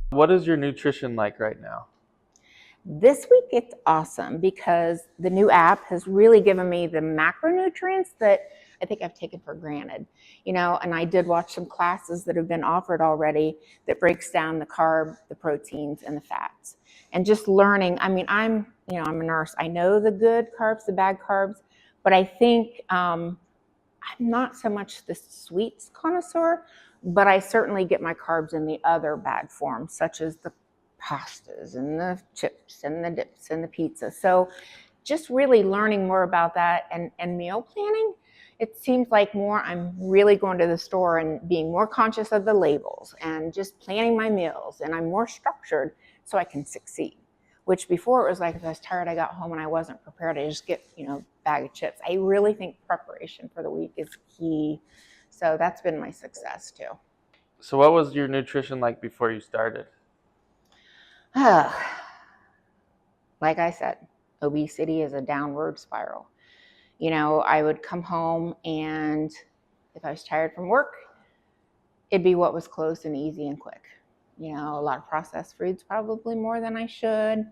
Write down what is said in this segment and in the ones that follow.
What is your nutrition like right now? This week it's awesome because the new app has really given me the macronutrients that I think I've taken for granted. And I did watch some classes that have been offered already that breaks down the carb, the proteins, and the fats. And just learning, I'm a nurse. I know the good carbs, the bad carbs, but I think I'm not so much the sweets connoisseur, but I certainly get my carbs in the other bad forms, such as the pastas and the chips and the dips and the pizza. So just really learning more about that and meal planning. It seems like I'm really going to the store and being more conscious of the labels and just planning my meals, and I'm more structured so I can succeed. Which before it was like if I was tired, I got home and I wasn't prepared, I just get, bag of chips. I really think preparation for the week is key. So that's been my success too. So what was your nutrition like before you started? Like I said, obesity is a downward spiral. I would come home, and if I was tired from work, it'd be what was close and easy and quick. A lot of processed foods, probably more than I should.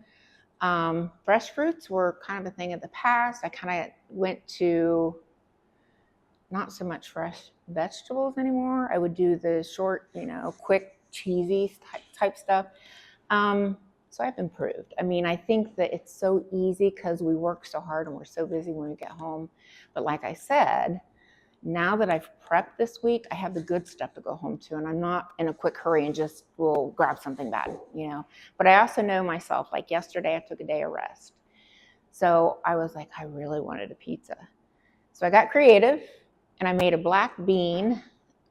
Fresh fruits were kind of a thing of the past. I kind of went to not so much fresh vegetables anymore. I would do the short, quick, cheesy type stuff. So I've improved. I think that it's so easy because we work so hard and we're so busy when we get home. But like I said, now that I've prepped this week, I have the good stuff to go home to, and I'm not in a quick hurry and just will grab something bad, But I also know myself, like yesterday I took a day of rest. So I was like, I really wanted a pizza. So I got creative and I made a black bean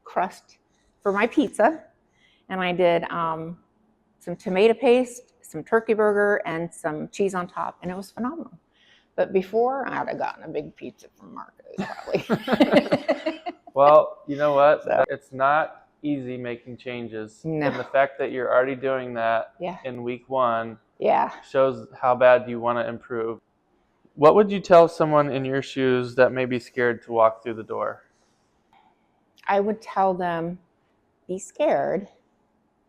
crust for my pizza. And I did some tomato paste, some turkey burger, and some cheese on top, and it was phenomenal. But before, I'd have gotten a big pizza from Marco's, probably. Well, you know what? So. It's not easy making changes. No. And the fact that you're already doing that in week 1 shows how bad you want to improve. What would you tell someone in your shoes that may be scared to walk through the door? I would tell them, be scared,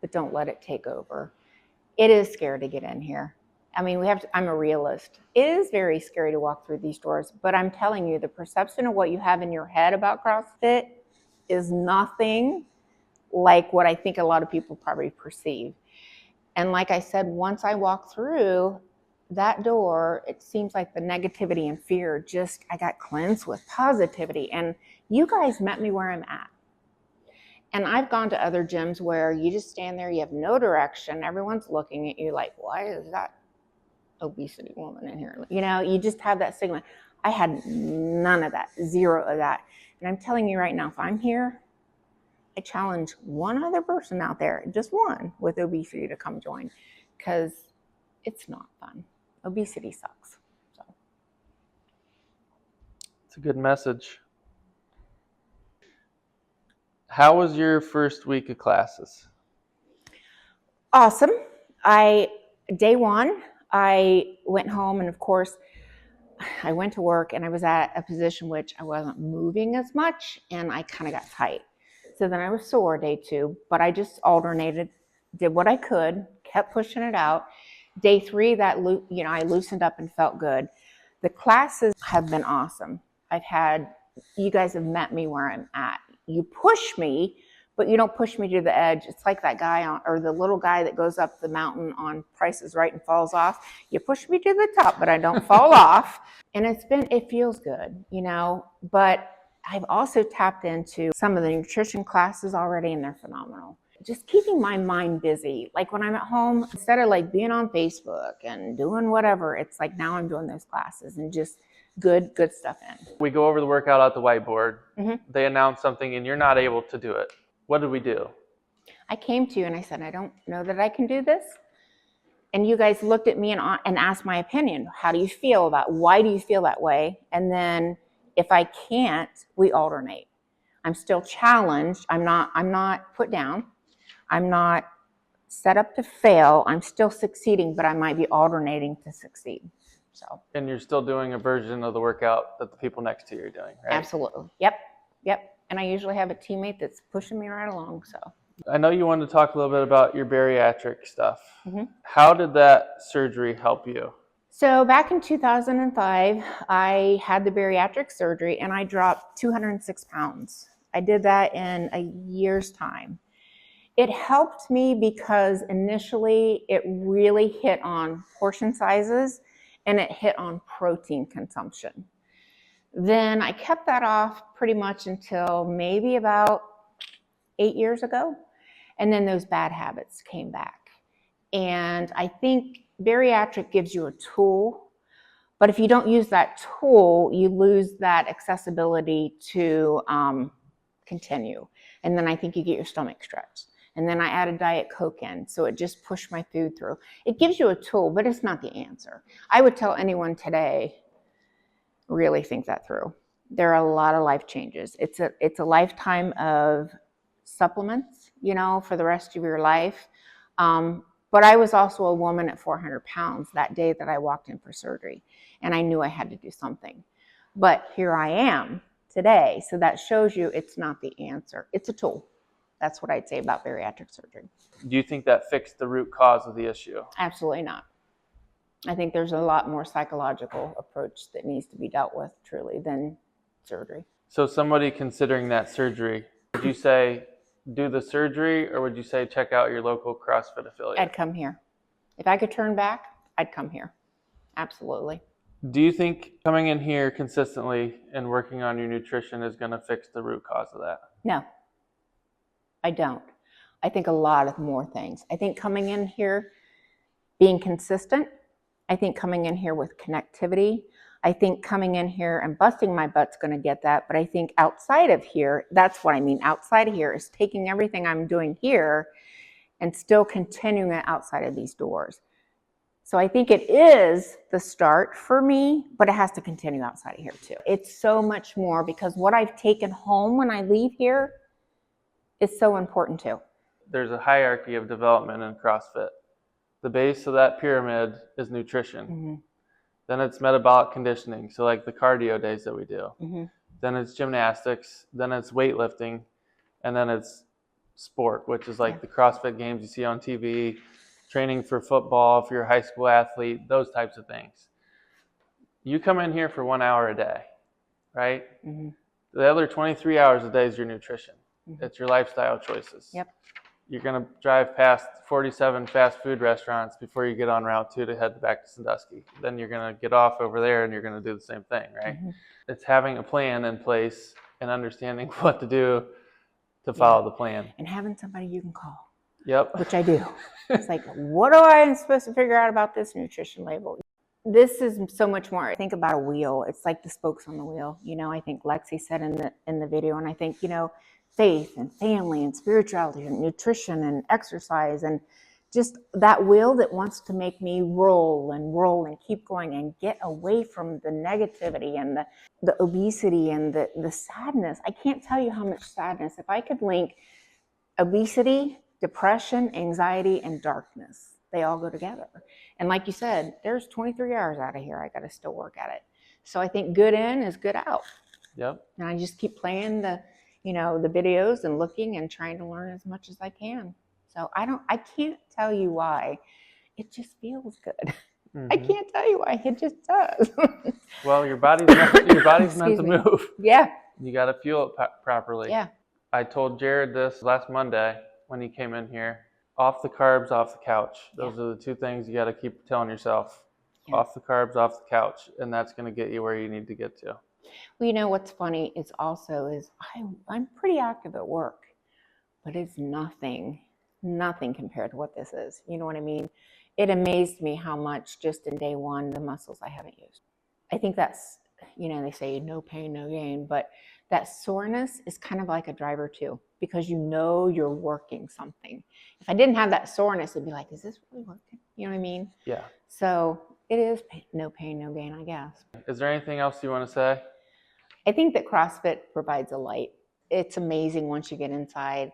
but don't let it take over. It is scary to get in here. I'm a realist. It is very scary to walk through these doors, but I'm telling you, the perception of what you have in your head about CrossFit is nothing like what I think a lot of people probably perceive. And like I said, once I walk through that door, it seems like the negativity and fear I got cleansed with positivity. And you guys met me where I'm at. And I've gone to other gyms where you just stand there, you have no direction, everyone's looking at you like, why is that obesity woman in here? You just have that stigma. I had none of that, zero of that. And I'm telling you right now, if I'm here, I challenge one other person out there, just one, with obesity to come join, because it's not fun. Obesity sucks. So. It's a good message. How was your first week of classes? Awesome. Day 1, I went home, and of course, I went to work, and I was at a position which I wasn't moving as much, and I kind of got tight. So then I was sore day 2, but I just alternated, did what I could, kept pushing it out. Day 3, I loosened up and felt good. The classes have been awesome. You guys have met me where I'm at. You push me, but you don't push me to the edge. It's like that guy or the little guy that goes up the mountain on Price is Right and falls off. You push me to the top, but I don't fall off. And it feels good, but I've also tapped into some of the nutrition classes already, and they're phenomenal. Just keeping my mind busy. Like when I'm at home, instead of like being on Facebook and doing whatever, it's like now I'm doing those classes and just good stuff in. We go over the workout at the whiteboard. Mm-hmm. They announce something and you're not able to do it. What did we do? I came to you and I said, I don't know that I can do this. And you guys looked at me and asked my opinion. How do you feel about, why do you feel that way? And then if I can't, we alternate. I'm still challenged. I'm not put down. I'm not set up to fail. I'm still succeeding, but I might be alternating to succeed. So. And you're still doing a version of the workout that the people next to you are doing, right? Absolutely. Yep. And I usually have a teammate that's pushing me right along. So. I know you wanted to talk a little bit about your bariatric stuff. Mm-hmm. How did that surgery help you? So back in 2005, I had the bariatric surgery and I dropped 206 pounds. I did that in a year's time. It helped me because initially it really hit on portion sizes and it hit on protein consumption. Then I kept that off pretty much until maybe about 8 years ago. And then those bad habits came back. And I think bariatric gives you a tool, but if you don't use that tool, you lose that accessibility to continue. And then I think you get your stomach stretched. And then I added Diet Coke in, so it just pushed my food through. It gives you a tool, but it's not the answer. I would tell anyone today, really think that through. There are a lot of life changes. It's a lifetime of supplements, for the rest of your life. But I was also a woman at 400 pounds that day that I walked in for surgery, and I knew I had to do something. But here I am today, so that shows you it's not the answer. It's a tool. That's what I'd say about bariatric surgery. Do you think that fixed the root cause of the issue? Absolutely not. I think there's a lot more psychological approach that needs to be dealt with, truly, than surgery. So somebody considering that surgery, would you say do the surgery, or would you say check out your local CrossFit affiliate? I'd come here. If I could turn back, I'd come here. Absolutely. Do you think coming in here consistently and working on your nutrition is going to fix the root cause of that? No, I don't. I think a lot of more things. I think coming in here, being consistent. I think coming in here with connectivity. I think coming in here and busting my butt's going to get that. But I think outside of here, that's what I mean. Outside of here is taking everything I'm doing here and still continuing it outside of these doors. So I think it is the start for me, but it has to continue outside of here too. It's so much more because what I've taken home when I leave here is so important too. There's a hierarchy of development in CrossFit. The base of that pyramid is nutrition. Mm-hmm. Then it's metabolic conditioning, so like the cardio days that we do. Mm-hmm. Then it's gymnastics, then it's weightlifting, and then it's sport, which is like the CrossFit games you see on TV, training for football, if you're a high school athlete, those types of things. You come in here for 1 hour a day, right? Mm-hmm. The other 23 hours a day is your nutrition. Mm-hmm. It's your lifestyle choices. Yep. You're going to drive past 47 fast food restaurants before you get on Route 2 to head back to Sandusky. Then you're going to get off over there and you're going to do the same thing, right? Mm-hmm. It's having a plan in place and understanding what to do to follow the plan. And having somebody you can call. Yep. Which I do. It's like, what do I supposed to figure out about this nutrition label? This is so much more. I think about a wheel. It's like the spokes on the wheel. I think Lexi said in the video, and I think, faith and family and spirituality and nutrition and exercise and just that wheel that wants to make me roll and keep going and get away from the negativity and the obesity and the sadness. I can't tell you how much sadness. If I could link obesity, depression, anxiety, and darkness, they all go together. And like you said, there's 23 hours out of here. I got to still work at it. So I think good in is good out. Yep. And I just keep playing the videos and looking and trying to learn as much as I can. So I can't tell you why. It just feels good. Mm-hmm. I can't tell you why. It just does. Well, your body's meant to move. Yeah. You got to fuel it properly. Yeah. I told Jared this last Monday when he came in here. Off the carbs, off the couch. Those are the two things you got to keep telling yourself. Yeah. Off the carbs, off the couch. And that's going to get you where you need to get to. Well, what's funny is I'm pretty active at work, but it's nothing compared to what this is. You know what I mean? It amazed me how much just in day one, the muscles I haven't used. I think that's, they say no pain, no gain, but that soreness is kind of like a driver too, because you're working something. If I didn't have that soreness, it'd be like, is this really working? You know what I mean? Yeah. So it is no pain, no gain, I guess. Is there anything else you want to say? I think that CrossFit provides a light. It's amazing once you get inside.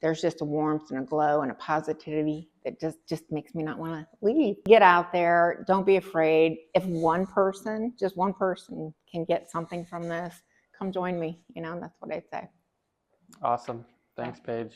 There's just a warmth and a glow and a positivity that just makes me not want to leave. Get out there. Don't be afraid. If just one person can get something from this, come join me. That's what I'd say. Awesome. Thanks, Paige.